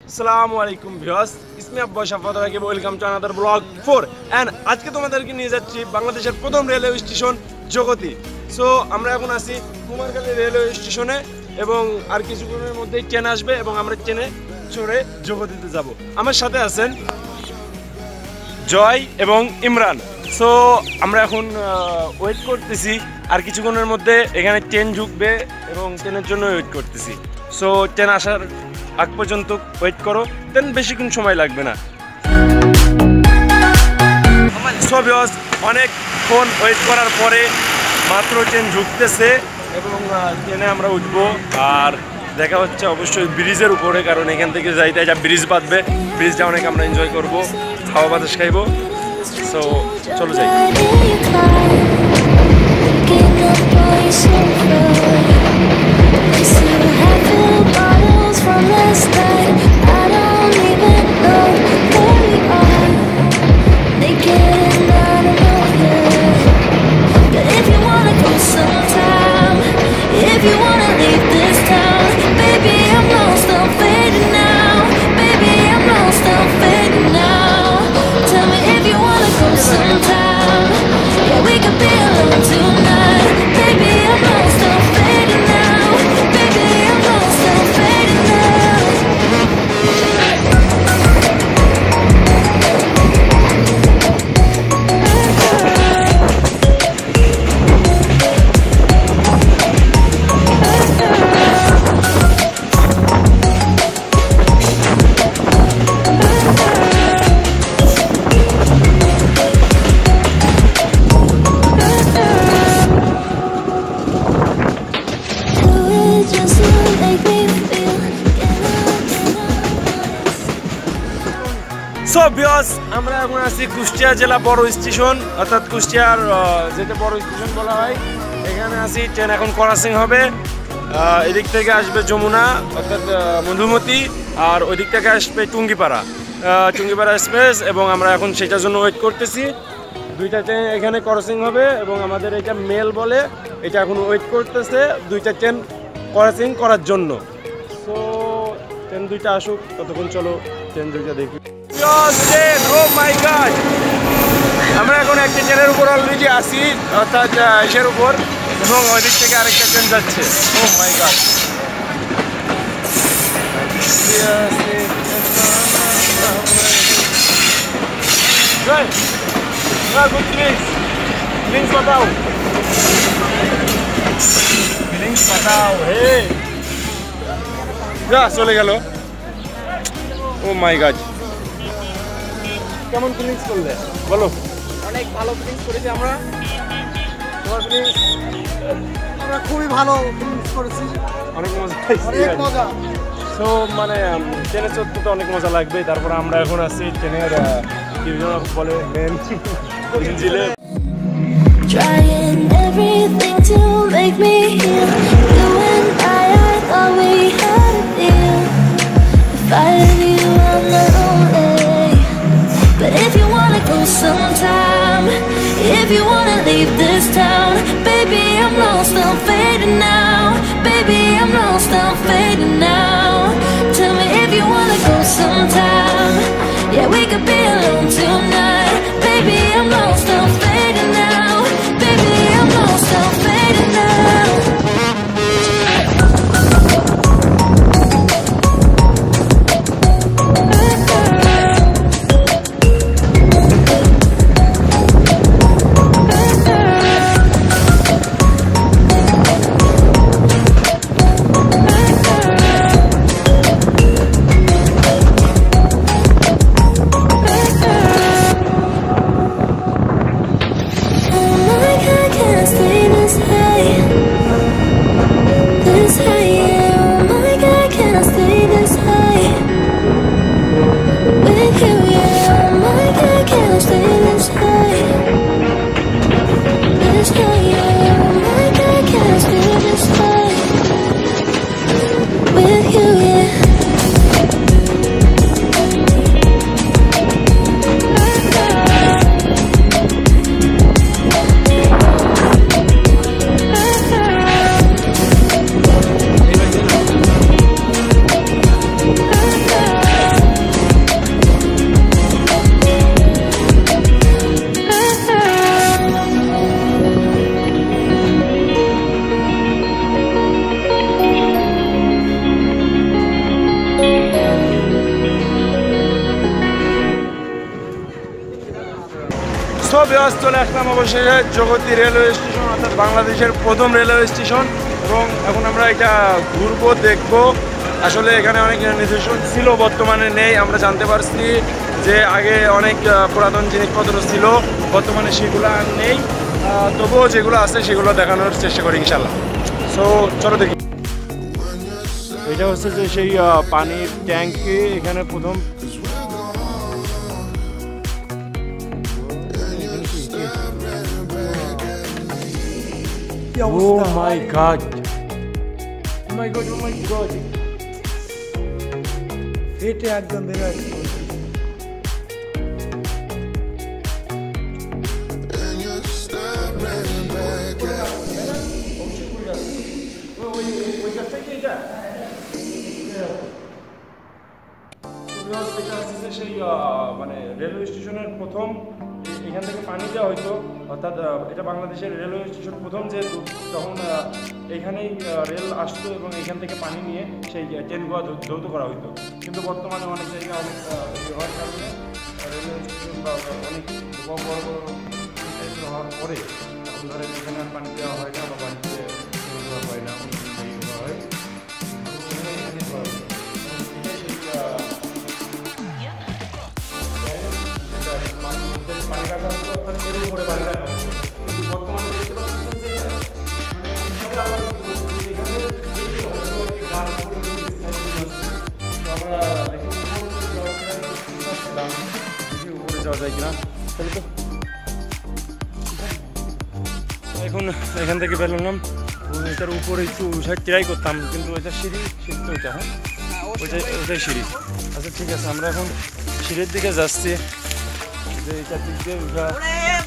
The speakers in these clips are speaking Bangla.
আসসালামু আলাইকুম ভিউয়ার্স, ইসমি আব্বাস আপনাদেরকে welcome to another blog 4 and আজকে তোমাদেরকে নিয়ে যাচ্ছি বাংলাদেশের প্রথম রেলওয়ে স্টেশন জগতি। সো আমরা এখন আছি কুমারখালী রেলওয়ে স্টেশনে এবং আর কিছুক্ষণের মধ্যেই ট্রেন আসবে এবং আমরা ট্রেনে চড়ে জগতিতে যাব। আমার সাথে আছেন জয় এবং ইমরান। সো আমরা এখন ওয়েট করতেছি, আর কিছুক্ষণের মধ্যে এখানে ট্রেন ঢুকবে এবং ট্রেনের জন্য ওয়েট করতেছি। সো ট্রেন আসার আগ পর্যন্ত ওয়েট করো, দেন বেশিক্ষণ সময় লাগবে না। সো ভিউয়ার্স, অনেকক্ষণ ওয়েট করার পরে মাত্র ট্রেন ঢুকতেছে এবং ট্রেনে আমরা উঠবো। আর দেখা হচ্ছে অবশ্যই ব্রিজের উপরে, কারণ এখান থেকে যাইতে যা ব্রিজ বাঁধবে, ব্রিজটা অনেক আমরা এনজয় করবো, হাওয়া বাতাস খাইবো। সো চলো যাই। From last night, I don't even know where we are. They getting out of here. But if you wanna go sometime, if you wanna leave this town, baby, I'm lost, I'm fading now. Baby, I'm lost, I'm fading now. Tell me if you wanna go sometime. Yeah, we could be alone tonight. Baby, I'm lost, I'm fading now. Baby, I'm lost, I'm fading now. So viewers, আমরা এখন আছি কুষ্টিয়া জেলা বড় স্টেশন, অর্থাৎ কুষ্টিয়ার যেটা বড় স্টেশন বলা হয়। এখানে আছি, ট্রেন এখন ক্রসিং হবে। এদিক থেকে আসবে যমুনা অর্থাৎ মধুমতি, আর ওই দিক থেকে আসবে টুঙ্গিপাড়া এক্সপ্রেস, এবং আমরা এখন সেটার জন্য ওয়েট করতেছি। দুইটা ট্রেন এখানে ক্রসিং হবে এবং আমাদের এটা মেল বলে, এটা এখন ওয়েট করতেছে দুইটা ট্রেন ক্রসিং করার জন্য। সো ট্রেন দুইটা আসুক, ততক্ষণ চলো ট্রেন দুইটা দেখি। Oh my God! আমরা এখন একটা ট্রেনের উপর অলরেডি আছি, অর্থাৎ এসের উপর, এবং ওই দিক থেকে আরেকটা ট্রেন যাচ্ছে। Oh my God! Feelings बताओ, feelings बताओ, hey! যা চলে গেল। Oh my God! কেমন ফিলিংস করলে বলো? অনেক ভালো ফিলিংস করেছি আমরা। তোমার ফিলিংস? আমরা খুবই ভালো ফিলিংস করেছি, অনেক মজা পাইছি, অনেক মজা। সো মানে ট্রেনে চড়তে তো অনেক মজা লাগবে। তারপরে আমরা এখন আছি ট্রেনের বিভিন্ন বলে মেন ইঞ্জিনে। Trying everything to make me heal. You and I thought we had a deal. If I leave you, I'm not lonely. But if you wanna go sometime, if you wanna leave this town, baby, I'm lost, I'm fading now. Baby, I'm lost, I'm fading now. Tell me if you wanna go sometime. Yeah, we could be alone tonight. Baby, I'm lost, I'm fading now. Baby, I'm lost, I'm fading now. Oh my God, can't stay this বিয়াস চলে আসলাম অবশেষে জগতী রেলওয়ে স্টেশন, অর্থাৎ বাংলাদেশের প্রথম রেলওয়ে স্টেশন। এবং এখন আমরা এটা ঘুরবো, দেখবো। আসলে এখানে অনেক নিদর্শন ছিল, বর্তমানে নেই। আমরা জানতে পারছি যে আগে অনেক পুরাতন জিনিসপত্র ছিল, বর্তমানে সেগুলো আর নেই। তবুও যেগুলো আছে সেগুলো দেখানোর চেষ্টা করি ইনশাল্লাহ। সো চলো দেখি। এটা হচ্ছে যে সেই পানির ট্যাঙ্কি। এখানে প্রথম Oh my god! Oh my god! Oh my god! এটা একদম বেরো আসছে। সেই মানে রেলওয়ে স্টেশনের প্রথম এখান থেকে পানি দেওয়া হইতো, অর্থাৎ এটা বাংলাদেশের রেলওয়ে স্টেশন প্রথম, যেহেতু তখন এখানেই রেল আসতো এবং এখান থেকে পানি নিয়ে সেই ট্রেনগুলো ধৌত করা হইতো। কিন্তু বর্তমানে অনেক জায়গায় অনেক হওয়ার কারণে রেলওয়ে স্টেশন বা অনেক বড় বড় হওয়ার পরে এখন ধরেন এখানে আর পানি দেওয়া হয় না বা পানিতে দেওয়া হয় না, অনেক দেওয়া হয়। পানি রাখা হতো এর উপরে পানি রাখা হতো, কিন্তু বর্তমানে দেখতে পাচ্ছেন যে উপরে যাওয়া যায় কিনা। তাহলে তো এখন এখান থেকে বেরোলাম, এটার উপরে একটু ট্রাই করতাম, কিন্তু ওইটা সিঁড়ি তো ওইটা, হ্যাঁ ওইটাই সিঁড়ি। আচ্ছা ঠিক আছে, আমরা এখন সিঁড়ির দিকে যাচ্ছি। এটা দিক দিয়ে উঠা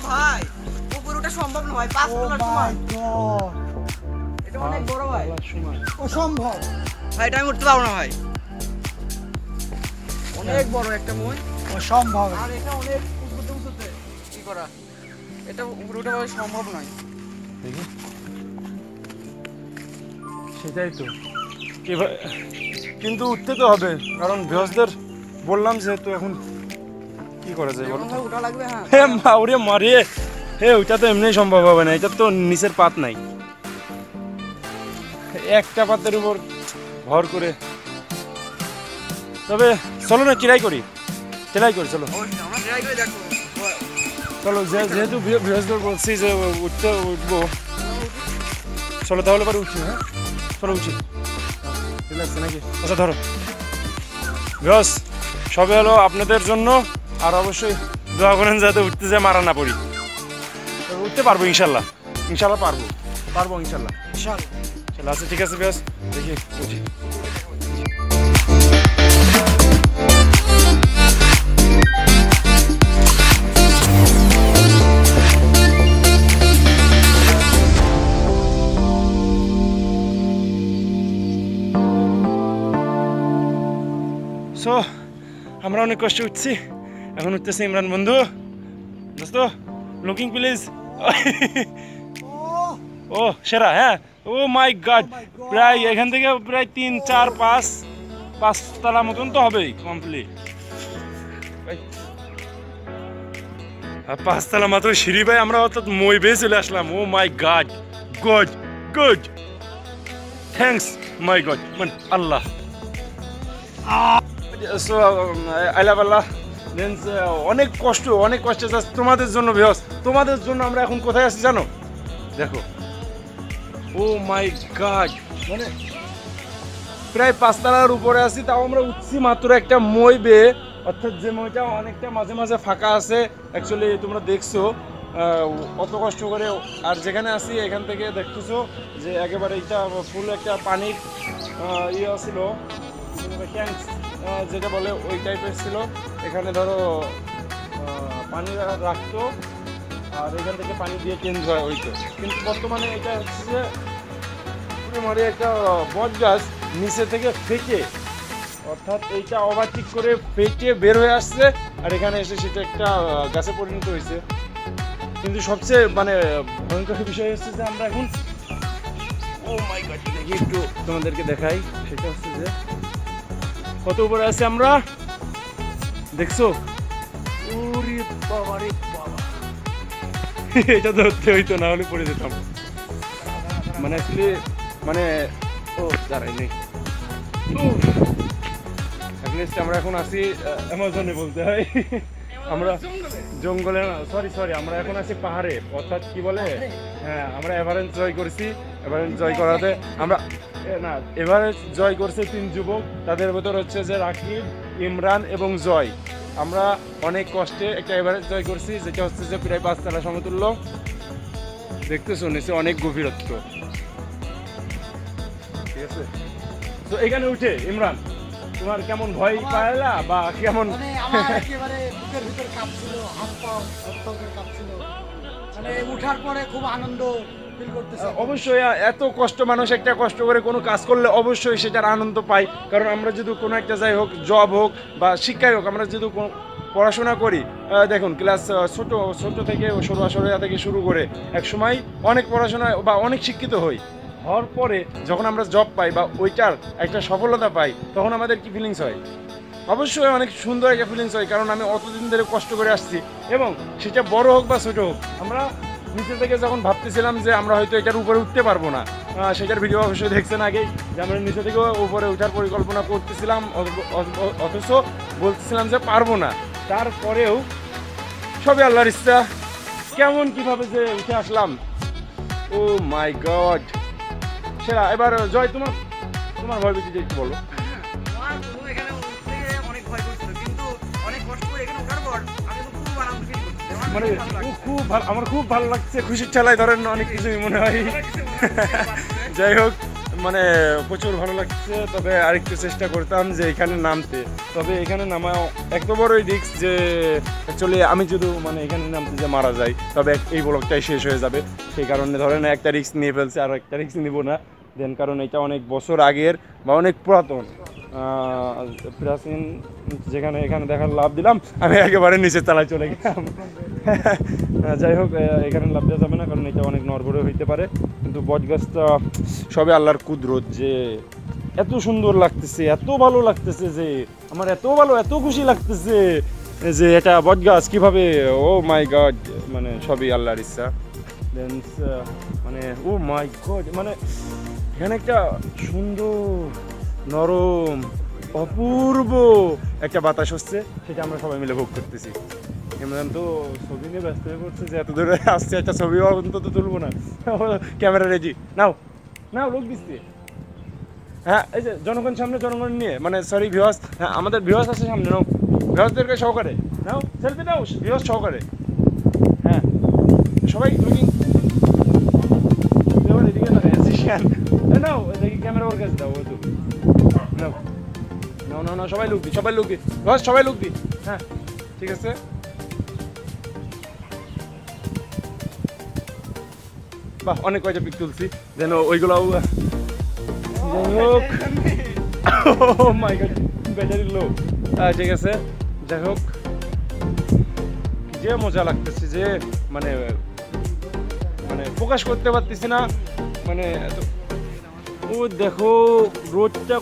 ভাই উপরে ওটা সম্ভব নয়, 5 তলার সমান। এটা অনেক বড় ভাই, অসম্ভব ভাই, এটা আমি উঠতে পারবো না ভাই, অনেক বড় একটা মই, অসম্ভব। আর এটা অনেক উঁচুতে কি করা, এটা উপরে ওঠা ভাই সম্ভব নয়। দেখি সেটাই তো, কিন্তু উঠতে তো হবে, কারণ ভিউয়ার্সদের বললাম যেহেতু এখন কি করা যায় বলো? ওটা লাগবে। হ্যাঁ মা ওরে মারে, হে ওইটা তো এমনি সম্ভব হবে না, এটা তো নিচের পাত নাই, একটা পাতের উপর ভর করে। তবে চলো না ট্রাই করি চলো চলো, যেহেতু বৃহস্পতি বলছি যে উঠবো, চলো তাহলে পরে উঠছি। হ্যাঁ চলো উঠছি, লাগছে নাকি? আচ্ছা ধরো বস, সবে হলো আপনাদের জন্য, আর অবশ্যই দোয়া করেন যাতে উঠতে যায় মারা না পড়ি। উঠতে পারবো ইনশাল্লাহ, পারবো ইনশাল্লাহ। চলো আচ্ছা ঠিক আছে বস, দেখি উঠি। সো আমরা অনেক কষ্ট উঠছি, এখন উঠতেছে ইমরান বন্ধু। দোস্ত লুকিং প্লিজ। ও সেরা, হ্যাঁ। ও মাই গড, প্রায় এখান থেকে প্রায় 3, 4, 5 তলা মতন তো হবেই কমপ্লিট। 5 তলা মাত্র সিঁড়ি ভাই, আমরা অর্থাৎ মই বেয়ে চলে আসলাম। Oh my god, good thanks my god, মানে আল্লাহ। সো আই লাভ আল্লাহ। অনেক কষ্ট তোমাদের জন্য ভিউয়ার্স, তোমাদের জন্য আমরা এখন কোথায় আছি জানো? দেখো, ও মাই গড, মানে প্রায় 5 তলার উপরে আছি, তাও আমরা উঠছি মাত্র একটা মই বেয়ে, অর্থাৎ যে মইটা অনেকটা মাঝে মাঝে ফাঁকা আছে। অ্যাকচুয়ালি তোমরা দেখছো অত কষ্ট করে, আর যেখানে আছি এখান থেকে দেখতেছো যে একেবারে এটা ফুল একটা পানির ইয়ে ছিল, ট্যাঙ্ক যেটা বলে ওই টাইপের ছিল। এখানে ধরো পানি রাখতো আর এখান থেকে পানি দিয়ে চেঞ্জ হয় ওইটা। কিন্তু বর্তমানে এটা হচ্ছে যে পুরো একটা বট গাছ নিচে থেকে ফেটে, অর্থাৎ এইটা ওভারটেক করে ফেটে বের হয়ে আসছে, আর এখানে এসে সেটা একটা গাছে পরিণত হয়েছে। কিন্তু সবচেয়ে মানে ভয়ঙ্কর বিষয় হচ্ছে যে আমরা এখন, ও মাই গড, দেখি একটু তোমাদেরকে দেখাই, সেটা হচ্ছে যে কত উপরে আছে আমরা, দেখছো? ওরে বাবা রে বাবা, এটা ধরতে হইতো, না হলে পড়ে যেতাম। মানে আসলে মানে ও দাঁড়াই নেই। আমরা এখন আছি অ্যামাজনে বলতে হয়, আমরা জঙ্গলে, সরি আমরা এখন আছি পাহাড়ে, অর্থাৎ কি বলে, হ্যাঁ আমরা এভারেস্ট জয় করেছি। এভারেস্ট জয় করাতে আমরা না, এভারেস্ট জয় করছে 3 যুবক, তাদের ভেতর হচ্ছে যে রাকিব, ইমরান এবং জয়। আমরা অনেক কষ্টে একটা এভারেস্ট জয় করছি, যেটা হচ্ছে যে প্রায় 5 তলা সমতুল্য। দেখতেছো নিচে অনেক গভীরত্ব, ঠিক আছে। তো এখানে উঠে ইমরান তোমার কেমন ভয় পাইলা বা কেমন? মানে আমার একেবারে বুকের ভিতর কাঁপছিল, হাত পা কাঁপছিল, মানে উঠার পরে খুব আনন্দ ফিল করতেছি। অবশ্যই এত কষ্ট, মানুষ একটা কষ্ট করে কোনো কাজ করলে অবশ্যই সেটার আনন্দ পাই। কারণ আমরা যদি কোনো একটা যাই হোক, জব হোক বা শিক্ষাই হোক, আমরা যদি পড়াশোনা করি, দেখুন ক্লাস ছোট থেকে সরুয়া থেকে শুরু করে এক সময় অনেক পড়াশোনা বা অনেক শিক্ষিত হই, হওয়ার পরে যখন আমরা জব পাই বা ওইটার একটা সফলতা পাই, তখন আমাদের কি ফিলিংস হয়? অবশ্যই অনেক সুন্দর একটা ফিলিংস হয়। কারণ আমি অতদিন ধরে কষ্ট করে আসছি, এবং সেটা বড় হোক বা ছোট হোক, আমরা নিচে থেকে যখন ভাবতেছিলাম যে আমরা হয়তো এটার উপরে উঠতে পারবো না, সেটার ভিডিও অবশ্যই দেখছেন আগেই, যে আমরা নিচে থেকে উপরে ওঠার পরিকল্পনা করতেছিলাম, অথচ বলতেছিলাম যে পারবো না। তারপরেও সবই আল্লাহর ইচ্ছা, কেমন কিভাবে যে উঠে আসলাম, ও মাই গড সেরা। এবার জয়, তোমার ভয় বেশি একটু বলো। এখানে উঠতে অনেক ভয় করছিল, কিন্তু অনেক কষ্ট করে এখানে ওঠার পর আমি খুব আনন্দ ফিল করছি। মানে খুব ভালো, আমার খুব ভালো লাগছে, খুশির ঠেলায় ধরেন অনেক কিছুই মনে হয়। যাই হোক, মানে প্রচুর ভালো লাগছে। তবে আরেকটু চেষ্টা করতাম যে এখানে নামতে, তবে এখানে নামা এত বড়ই রিস্ক যে অ্যাকচুয়ালি আমি যদি মানে এখানে নামতে যে মারা যাই, তবে এই ব্লগটাই শেষ হয়ে যাবে। সেই কারণে ধরেন একটা রিস্ক নিয়ে ফেলছে, আর একটা রিস্ক নিব না দেন, কারণ এটা অনেক বছর আগের বা অনেক পুরাতন প্রাচীন, যেখানে এখানে দেখার লাভ দিলাম, আমি একেবারে নিচের তলায় চলে গেলাম। যাই হোক, এখানে লাভ দেওয়া যাবে না, কারণ এটা অনেক নড়বড়ে হইতে পারে। কিন্তু বটগাছটা সবে আল্লাহর কুদরত, যে এত সুন্দর লাগতেছে, এত ভালো লাগতেছে, যে আমার এত ভালো, এত খুশি লাগতেছে যে এটা বটগাছ কীভাবে, ও মাই গড, মানে সবই আল্লাহর ইচ্ছা। দেন মানে ও মাই গড, মানে এখানে একটা সুন্দর নরম অপূর্ব একটা বাতাস হচ্ছে, সেটা আমরা সবাই মিলে ভোগ করতেছি। ইমরান তো ছবি নিয়ে ব্যস্ত হয়ে পড়ছে, যে এত দূরে আসছে, একটা ছবিও অন্তত তুলবো না। ক্যামেরা রেডি, নাও লোক দিচ্ছি। হ্যাঁ, এই যে জনগণ সামনে, জনগণ নিয়ে, মানে সরি ভিউয়ার্স, হ্যাঁ আমাদের ভিউয়ার্স আছে সামনে, নাও ভিউয়ার্সদেরকে সহকারে নাও, সেলফি দাও ভিউয়ার্স সহকারে। হ্যাঁ সবাই লুকিং, এদিকে নাও, দেখি ক্যামেরা ওর কাছে দাও, নাও সবাই লুক দি, সবাই লুক দি। হ্যাঁ ঠিক আছে। বাহ, অনেক কয়টা পিক তুলছি, যেন ওইগুলাও যাই হোক। মাই গড, ব্যাটারি লো। ঠিক আছে, যাই হোক, যে মজা লাগতেছে, যে মানে প্রকাশ করতে পারতেছি না, মানে ও দেখো রোডটা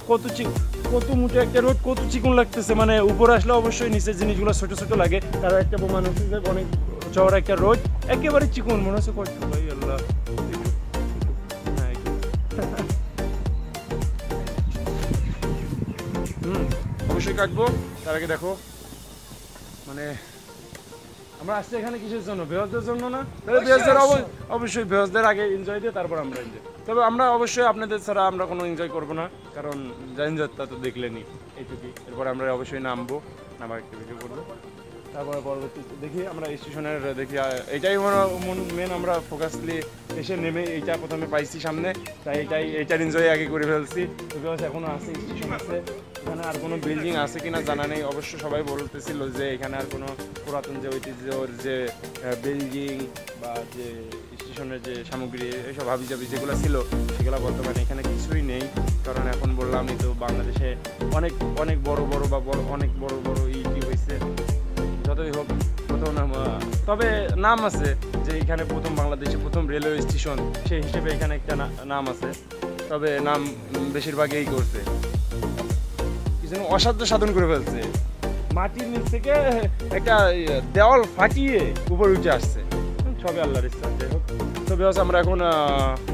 কত মোটা একটা রোড, কত চিকন লাগতেছে। মানে উপরে আসলে অবশ্যই নিচের জিনিসগুলো ছোট ছোট লাগে, তার একটা প্রমাণ হচ্ছে যে অনেক চওড়া একটা রোড, একেবারে চিকন মনে হচ্ছে। কষ্ট ভাই আল্লাহ, অবশ্যই কাটবো। তার আগে দেখো, মানে আমরা আসছি এখানে কিসের জন্য? ভিউয়ার্সদের জন্য না? তাহলে ভিউয়ার্সদের অবশ্যই ভিউয়ার্সদের আগে এনজয় দিয়ে তারপর আমরা এনজয়। তবে আমরা অবশ্যই আপনাদের ছাড়া আমরা কোনো এনজয় করবো না, কারণ এনজয়টা তো দেখলেনি, এইটুকুই। এরপর আমরা অবশ্যই নামবো, নামার একটা ভিডিও করবো, তারপরে পরবর্তীতে দেখি আমরা স্টেশনের দেখি, এইটাই মেন আমরা ফোকাসলি এসে নেমে এইটা প্রথমে পাইছি সামনে, তাই এইটার এনজয় আগে করে ফেলছি। তবে এখনও আছে, স্টেশন আছে, এখানে আর কোনো বিল্ডিং আছে কিনা জানা নেই। অবশ্য সবাই বলতেছিল যে এখানে আর কোনো পুরাতন যে ঐতিহ্যর যে বিল্ডিং বা যে স্টেশনের যে সামগ্রী, এইসব হাবিজাবি যেগুলো ছিল, সেগুলো বর্তমানে এখানে কিছুই নেই। কারণ এখন বললামই তো, বাংলাদেশে অনেক বড় বা অনেক বড় ইটি হয়েছে। যতই হোক, তবে নাম আছে যে এখানে প্রথম বাংলাদেশে প্রথম রেলওয়ে স্টেশন, সেই হিসেবে এখানে একটা নাম আছে। তবে নাম বেশিরভাগ এই করছে, কি যেন অসাধ্য সাধন করে ফেলছে, মাটির নিচ থেকে একটা দেওয়াল ফাটিয়ে উপরে উঠে আসছে। হবে আল্লাহর ইচ্ছা। যাই হোক, তো বিকজ আমরা এখন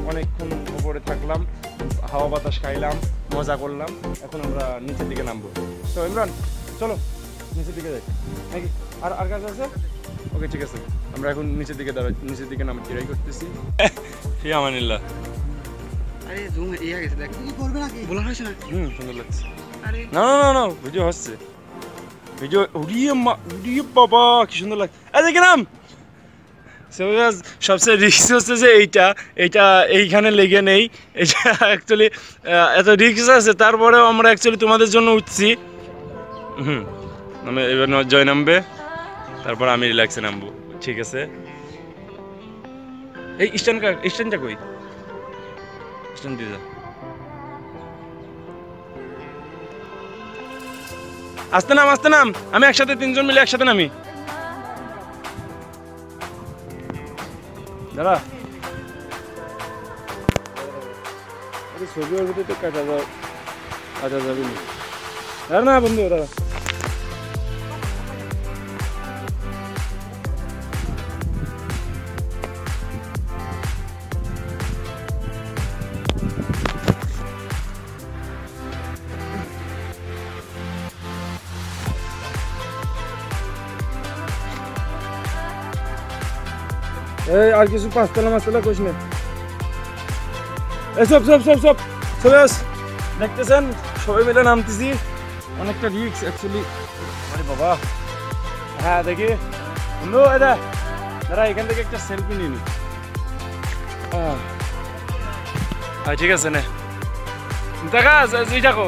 অনেকক্ষণ উপরে থাকলাম, হাওয়া বাতাস খাইলাম, মজা করলাম, এখন আমরা নিচের দিকে নামবো। তো ইমরান চলো নিচের দিকে যাই নাকি, আর কাজ আছে? ওকে ঠিক আছে, আমরা এখন নিচের দিকে নামার ট্রাই করতেছি। ফিয়ামানিল্লাহ। আরে জুম ইয়া গেছে দেখ, কি করবে নাকি বলা হয়েছে না? সুন্দর লাগছে। আরে না ভিডিও হচ্ছে, ভিডিও উড়িয়ে বাবা কি সুন্দর লাগছে। দেখে নাম সবচেয়ে রিস্ক হচ্ছে যে এইটা এইখানে লেগে নেই, এটা অ্যাকচুয়ালি এত রিস্ক আছে, তারপরেও আমরা অ্যাকচুয়ালি তোমাদের জন্য উঠছি। আমি এবার জয় নামবে, তারপর আমি রিল্যাক্সে নামবো, ঠিক আছে? এই স্ট্যান্ডটা কই? স্ট্যান্ড দিয়ে যা। আস্তে নাম, আমি একসাথে 3 জন মিলে একসাথে নামি। দাঁড়া, ছবি ওর ভিতরে তো কাটা যাবে না বন্ধু, দাঁড়া। এই আর কিছু 5তলা কোশ না, এই সব দেখতেছেন সবাই মিলে নামতেছি, অনেকটা রিস্ক অ্যাকচুয়ালি। আরে বাবা, হ্যাঁ দেখি বন্ধু, দাঁড়া এখান থেকে একটা সেলফি নিয়ে নি। ঠিক আছে না, দেখা তুই থাকো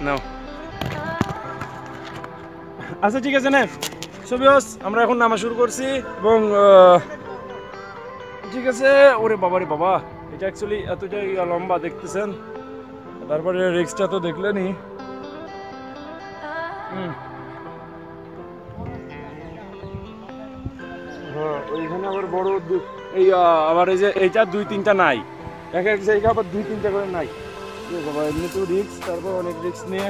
নাও। আচ্ছা ঠিক আছে না, সবিয়স আমরা এখন নামা শুরু করছি এবং ঠিক আছে। ওরে বাবা, এটা অ্যাকচুয়ালি এতটাই লম্বা দেখতেছেন, তারপরে রিক্সটা তো দেখলেনই। হ্যাঁ, ওইখানে আবার বড় আবার এই যে এইটা 2-3টা নাই, এক জায়গা আবার 2-3টা করে নাই। বাবা এমনি তো রিক্স, তারপর অনেক রিক্স নিয়ে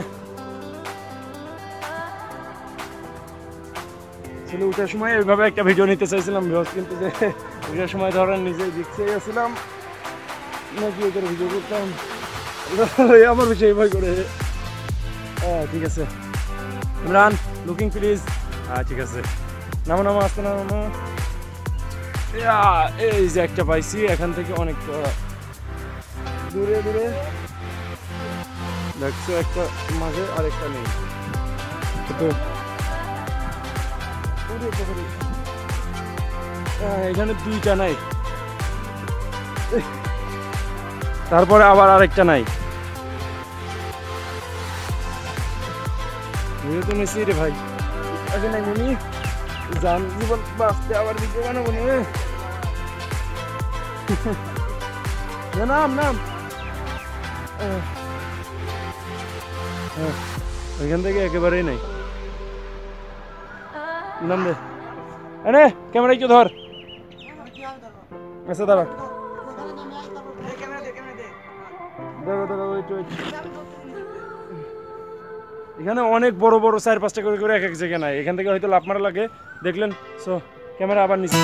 উঠার সময় এইভাবে একটা ভিডিও নিতে চাইছিলাম, কিন্তু যে উঠার সময় ধরেন নিজে রিক্সে গেছিলাম নাকি ওদের ভিডিও করতাম, আমার বিষয় ভয় করে। ঠিক আছে ইমরান, লুকিং প্লিজ। ঠিক আছে, নামো আসতে নামো। এই যে একটা পাইছি, এখান থেকে অনেক দূরে দেখছো, একটা মাঝে আরেকটা নেই। এখানে 2টা নাই, তারপরে আবার আরেকটা নাই। তো নিচ্ছি রে ভাই, আগে নাই মিনি জান জীবন বাঁচতে আবার ভিডিও বানাবো নাম ওইখান থেকে একেবারেই নাই। নাম দে, আরে ক্যামেরা একটু ধর। আচ্ছা দাঁড়া, এখানে অনেক বড় 4-5টা করে এক জায়গায় নাই, এখান থেকে হয়তো লাফ মারা লাগে, দেখলেন? সো ক্যামেরা আবার নিচে।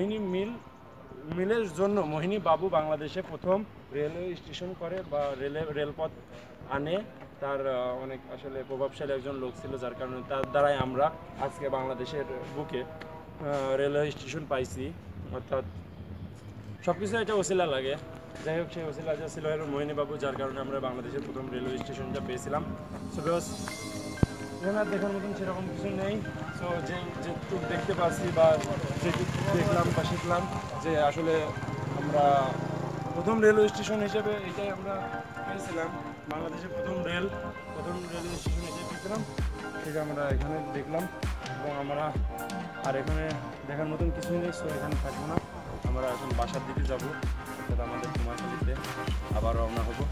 মোহিনী মিলের জন্য মোহিনী বাবু বাংলাদেশে প্রথম রেলওয়ে স্টেশন করে বা রেলপথ আনে। তার অনেক আসলে প্রভাবশালী একজন লোক ছিল, যার কারণে তার দ্বারাই আমরা আজকে বাংলাদেশের বুকে রেলওয়ে স্টেশন পাইছি। অর্থাৎ সব কিছু একটা ওসিলা লাগে। যাই হোক, সেই ওসিলা যা ছিল মোহিনী বাবু, যার কারণে আমরা বাংলাদেশের প্রথম রেলওয়ে স্টেশনটা পেয়েছিলাম। সো বিকজ এখানে আর দেখার মতন সেরকম কিছু নেই। সো যেটুকু দেখতে পাচ্ছি বা যেটুকু দেখলাম বা শিখলাম যে আসলে আমরা প্রথম রেলওয়ে স্টেশন হিসেবে এটাই আমরা পেয়েছিলাম। বাংলাদেশের প্রথম রেলওয়ে স্টেশন হিসেবে পেয়েছিলাম, সেটা আমরা এখানে দেখলাম। এবং আমরা আর এখানে দেখার মতন কিছুই নেই। সো এখানে থাকবো না, আমরা এখন বাসার দিকে যাবো, অর্থাৎ আমাদের কুমারখালীতে আবার রওনা হবো।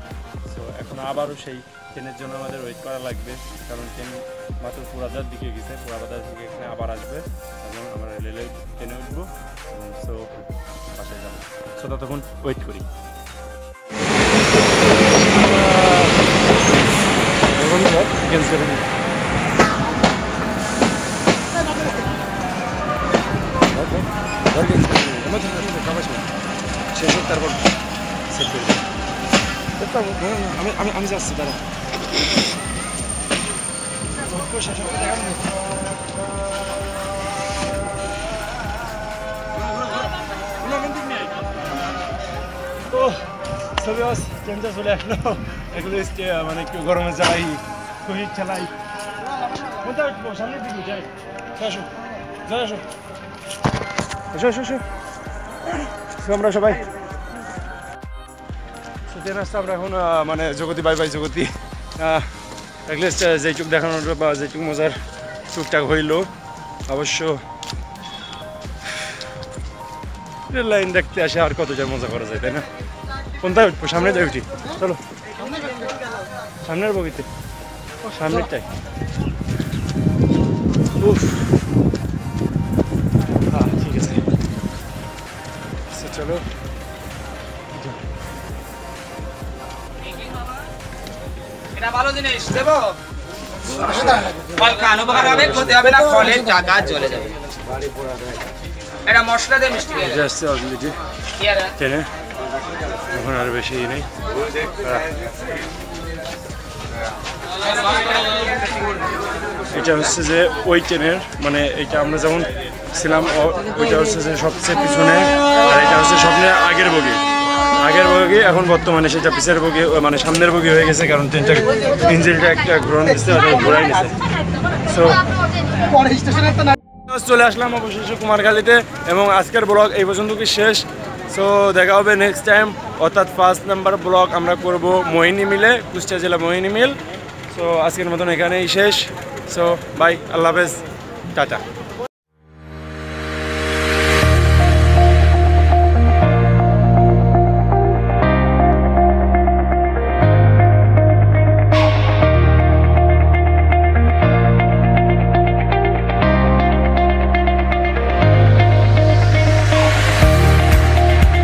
সো এখন আবারও সেই ট্রেনের জন্য আমাদের ওয়েট করা লাগবে, কারণ ট্রেন মাত্র পুরাদার দিকে গেছে, পুরাবাজার থেকে এখানে আবার আসবে এবং আমরা রেলে ট্রেনে উঠবো এবং সো বাসায় যাবো। সো ততক্ষণ ওয়েট করি। শেষ হোক তারপর সেট করে আমি যাচ্ছি তারা শেষ হোক দেখান। তো ছবি ট্রেনটা চলে আসলো, এগুলো মানে একটু গরমে যাই, খুবই চালাই কোনটা উঠবো, সামনের দিকে যাই। আসো যাই, আসো এসো এসো এসো। আমরা সবাই ট্রেন আসতে আমরা এখন মানে জগতি বাই বাই জগতি অ্যাটলিস্ট যেটুক দেখানোর বা যেটুক মজার টুকটাক হইল। অবশ্য রেল লাইন দেখতে আসে আর কত যা মজা করা যায়, তাই না? কোনটায় উঠবো? সামনে যাই উঠি, চলো সামনের বগিতে, সামনেরটাই। উফ, হ্যাঁ ঠিক আছে, চলো। এটা ভালো জিনিস দেবো, ফল খান উপকার হবে, ক্ষতি হবে না, ফলের টাকা চলে যাবে। এটা মশলা দিয়ে মিষ্টি আসছে অলরেডি ট্রেনে, এখন আর বেশি নেই। এটা হচ্ছে যে ওই ট্রেনের মানে এটা আমরা যেমন ছিলাম ওইটা হচ্ছে যে সবচেয়ে পিছনে, আর এটা হচ্ছে স্বপ্নের আগের বগি। এখন বর্তমানে সেটা পিছের বগি মানে সামনের বগি হয়ে গেছে, কারণ ট্রেনটা ইঞ্জিনটা একটা ঘোরান দিচ্ছে, ঘোরাই নিচ্ছে। সো চলে আসলাম অবশেষে কুমারখালীতে এবং আজকের ব্লগ এই পর্যন্ত কি শেষ। সো দেখা হবে নেক্সট টাইম, অর্থাৎ 1st নাম্বার ব্লগ আমরা করব মোহিনী মিলে, কুষ্টিয়া জেলা মোহিনী মিল। সো আজকের মতন এখানেই শেষ। সো বাই, আল্লাহ হাফেজ, টাটা।